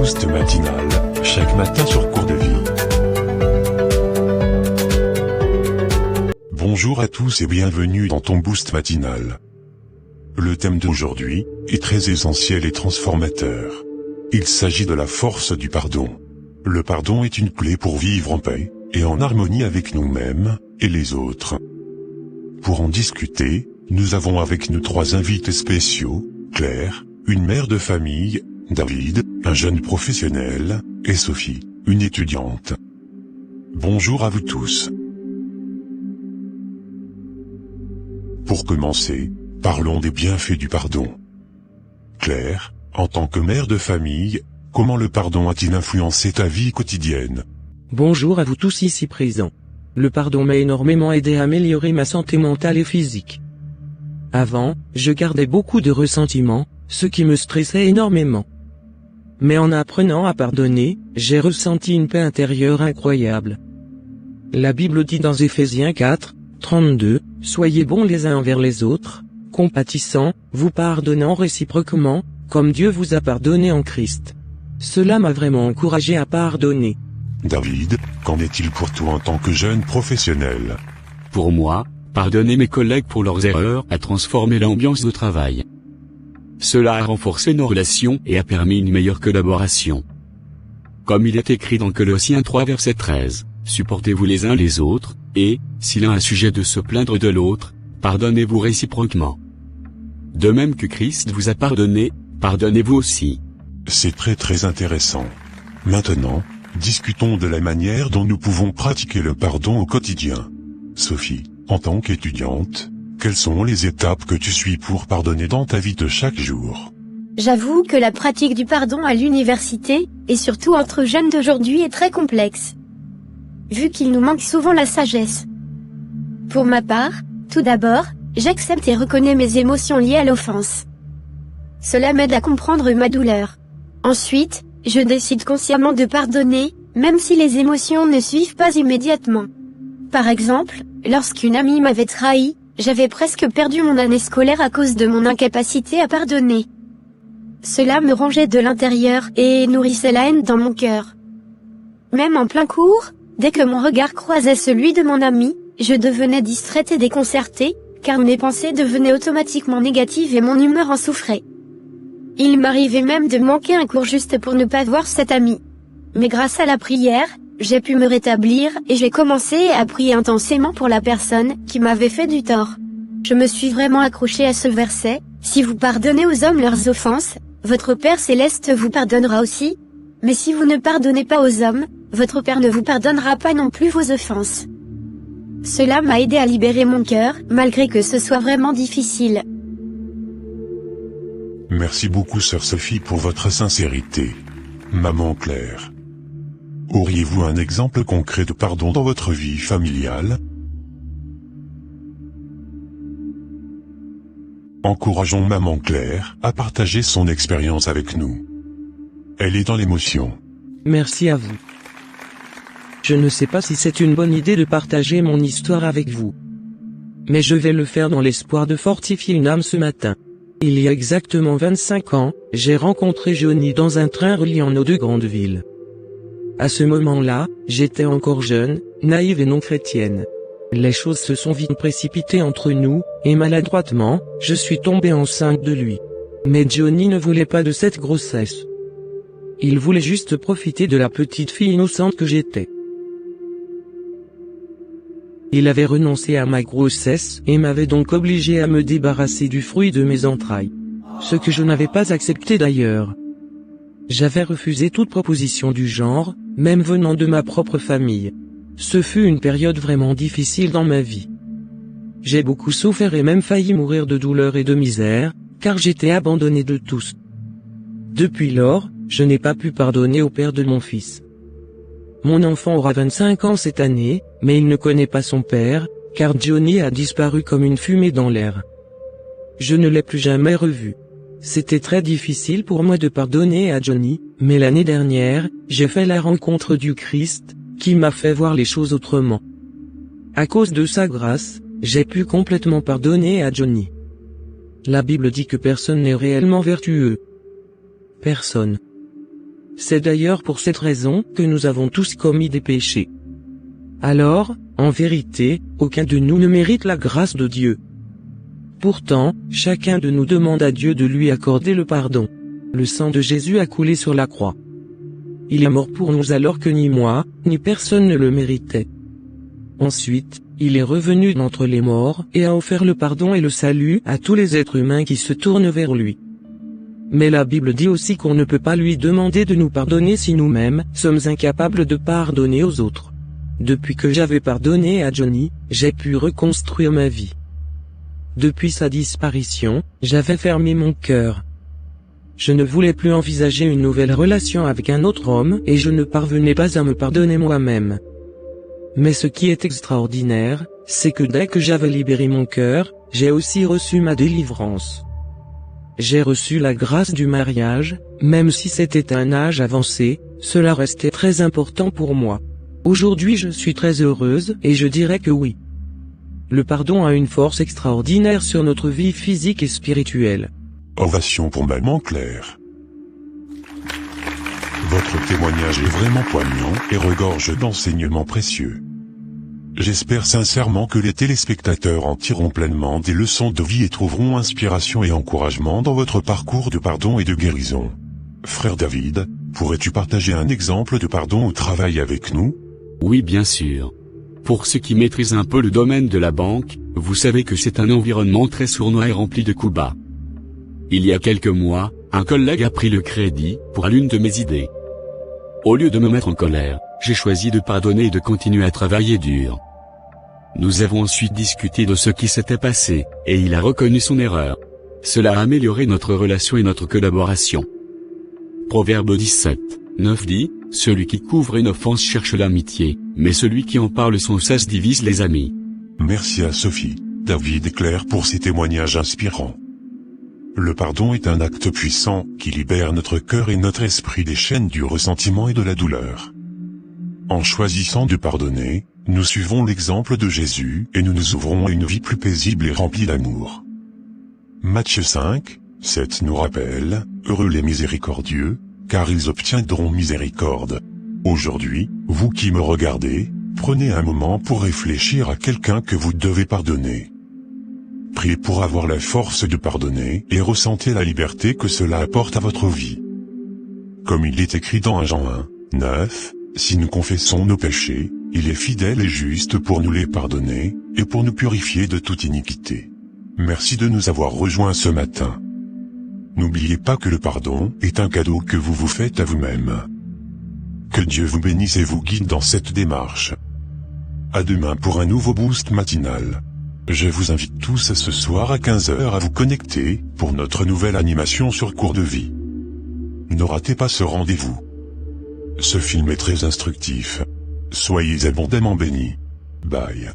boost matinal, chaque matin sur Cours de Vie. Bonjour à tous et bienvenue dans ton boost matinal. Le thème d'aujourd'hui est très essentiel et transformateur. Il s'agit de la force du pardon. Le pardon est une clé pour vivre en paix et en harmonie avec nous-mêmes et les autres. Pour en discuter, nous avons avec nous trois invités spéciaux, Claire, une mère de famille, David, un jeune professionnel, et Sophie, une étudiante. Bonjour à vous tous. Pour commencer, parlons des bienfaits du pardon. Claire, en tant que mère de famille, comment le pardon a-t-il influencé ta vie quotidienne? Bonjour à vous tous ici présents. Le pardon m'a énormément aidé à améliorer ma santé mentale et physique. Avant, je gardais beaucoup de ressentiments, ce qui me stressait énormément. Mais en apprenant à pardonner, j'ai ressenti une paix intérieure incroyable. La Bible dit dans Éphésiens 4, 32, « Soyez bons les uns envers les autres, compatissants, vous pardonnant réciproquement, comme Dieu vous a pardonné en Christ. » Cela m'a vraiment encouragé à pardonner. David, qu'en est-il pour toi en tant que jeune professionnel? Pour moi, pardonner mes collègues pour leurs erreurs a transformé l'ambiance de travail. Cela a renforcé nos relations et a permis une meilleure collaboration. Comme il est écrit dans Colossiens 3 verset 13, « Supportez-vous les uns les autres, et, si l'un a sujet de se plaindre de l'autre, pardonnez-vous réciproquement. De même que Christ vous a pardonné, pardonnez-vous aussi. » C'est très intéressant. Maintenant, discutons de la manière dont nous pouvons pratiquer le pardon au quotidien. Sophie, en tant qu'étudiante, quelles sont les étapes que tu suis pour pardonner dans ta vie de chaque jour? J'avoue que la pratique du pardon à l'université, et surtout entre jeunes d'aujourd'hui, est très complexe. Vu qu'il nous manque souvent la sagesse. Pour ma part, tout d'abord, j'accepte et reconnais mes émotions liées à l'offense. Cela m'aide à comprendre ma douleur. Ensuite, je décide consciemment de pardonner, même si les émotions ne suivent pas immédiatement. Par exemple, lorsqu'une amie m'avait trahi, j'avais presque perdu mon année scolaire à cause de mon incapacité à pardonner. Cela me rongeait de l'intérieur et nourrissait la haine dans mon cœur. Même en plein cours, dès que mon regard croisait celui de mon ami, je devenais distraite et déconcertée, car mes pensées devenaient automatiquement négatives et mon humeur en souffrait. Il m'arrivait même de manquer un cours juste pour ne pas voir cet ami. Mais grâce à la prière, j'ai pu me rétablir et j'ai commencé à prier intensément pour la personne qui m'avait fait du tort. Je me suis vraiment accrochée à ce verset, « Si vous pardonnez aux hommes leurs offenses, votre Père céleste vous pardonnera aussi. Mais si vous ne pardonnez pas aux hommes, votre Père ne vous pardonnera pas non plus vos offenses. » Cela m'a aidé à libérer mon cœur, malgré que ce soit vraiment difficile. Merci beaucoup sœur Sophie pour votre sincérité. Maman Claire, auriez-vous un exemple concret de pardon dans votre vie familiale? Encourageons maman Claire à partager son expérience avec nous. Elle est dans l'émotion. Merci à vous. Je ne sais pas si c'est une bonne idée de partager mon histoire avec vous. Mais je vais le faire dans l'espoir de fortifier une âme ce matin. Il y a exactement 25 ans, j'ai rencontré Johnny dans un train reliant nos deux grandes villes. À ce moment-là, j'étais encore jeune, naïve et non chrétienne. Les choses se sont vite précipitées entre nous, et maladroitement, je suis tombée enceinte de lui. Mais Johnny ne voulait pas de cette grossesse. Il voulait juste profiter de la petite fille innocente que j'étais. Il avait renoncé à ma grossesse et m'avait donc obligé à me débarrasser du fruit de mes entrailles. Ce que je n'avais pas accepté d'ailleurs. J'avais refusé toute proposition du genre, même venant de ma propre famille. Ce fut une période vraiment difficile dans ma vie. J'ai beaucoup souffert et même failli mourir de douleur et de misère, car j'étais abandonné de tous. Depuis lors, je n'ai pas pu pardonner au père de mon fils. Mon enfant aura 25 ans cette année, mais il ne connaît pas son père, car Johnny a disparu comme une fumée dans l'air. Je ne l'ai plus jamais revu. C'était très difficile pour moi de pardonner à Johnny, mais l'année dernière, j'ai fait la rencontre du Christ, qui m'a fait voir les choses autrement. À cause de sa grâce, j'ai pu complètement pardonner à Johnny. La Bible dit que personne n'est réellement vertueux. Personne. C'est d'ailleurs pour cette raison que nous avons tous commis des péchés. Alors, en vérité, aucun de nous ne mérite la grâce de Dieu. Pourtant, chacun de nous demande à Dieu de lui accorder le pardon. Le sang de Jésus a coulé sur la croix. Il est mort pour nous alors que ni moi, ni personne ne le méritait. Ensuite, il est revenu d'entre les morts et a offert le pardon et le salut à tous les êtres humains qui se tournent vers lui. Mais la Bible dit aussi qu'on ne peut pas lui demander de nous pardonner si nous-mêmes sommes incapables de pardonner aux autres. Depuis que j'avais pardonné à Johnny, j'ai pu reconstruire ma vie. Depuis sa disparition, j'avais fermé mon cœur. Je ne voulais plus envisager une nouvelle relation avec un autre homme et je ne parvenais pas à me pardonner moi-même. Mais ce qui est extraordinaire, c'est que dès que j'avais libéré mon cœur, j'ai aussi reçu ma délivrance. J'ai reçu la grâce du mariage, même si c'était un âge avancé, cela restait très important pour moi. Aujourd'hui je suis très heureuse et je dirais que oui. Le pardon a une force extraordinaire sur notre vie physique et spirituelle. Ovation pour Maman Claire. Votre témoignage est vraiment poignant et regorge d'enseignements précieux. J'espère sincèrement que les téléspectateurs en tireront pleinement des leçons de vie et trouveront inspiration et encouragement dans votre parcours de pardon et de guérison. Frère David, pourrais-tu partager un exemple de pardon au travail avec nous? Oui, bien sûr. Pour ceux qui maîtrisent un peu le domaine de la banque, vous savez que c'est un environnement très sournois et rempli de coups bas. Il y a quelques mois, un collègue a pris le crédit pour l'une de mes idées. Au lieu de me mettre en colère, j'ai choisi de pardonner et de continuer à travailler dur. Nous avons ensuite discuté de ce qui s'était passé, et il a reconnu son erreur. Cela a amélioré notre relation et notre collaboration. Proverbe 17, 9 dit, « Celui qui couvre une offense cherche l'amitié, mais celui qui en parle sans cesse divise les amis. » Merci à Sophie, David et Claire pour ces témoignages inspirants. Le pardon est un acte puissant qui libère notre cœur et notre esprit des chaînes du ressentiment et de la douleur. En choisissant de pardonner, nous suivons l'exemple de Jésus et nous nous ouvrons à une vie plus paisible et remplie d'amour. Matthieu 5, 7 nous rappelle, « Heureux les miséricordieux, car ils obtiendront miséricorde. » Aujourd'hui, vous qui me regardez, prenez un moment pour réfléchir à quelqu'un que vous devez pardonner. Priez pour avoir la force de pardonner et ressentez la liberté que cela apporte à votre vie. Comme il est écrit dans 1 Jean 1, 9, si nous confessons nos péchés, il est fidèle et juste pour nous les pardonner, et pour nous purifier de toute iniquité. Merci de nous avoir rejoints ce matin. N'oubliez pas que le pardon est un cadeau que vous vous faites à vous-même. Que Dieu vous bénisse et vous guide dans cette démarche. À demain pour un nouveau boost matinal. Je vous invite tous ce soir à 15h à vous connecter pour notre nouvelle animation sur Cours de vie. Ne ratez pas ce rendez-vous. Ce film est très instructif. Soyez abondamment bénis. Bye.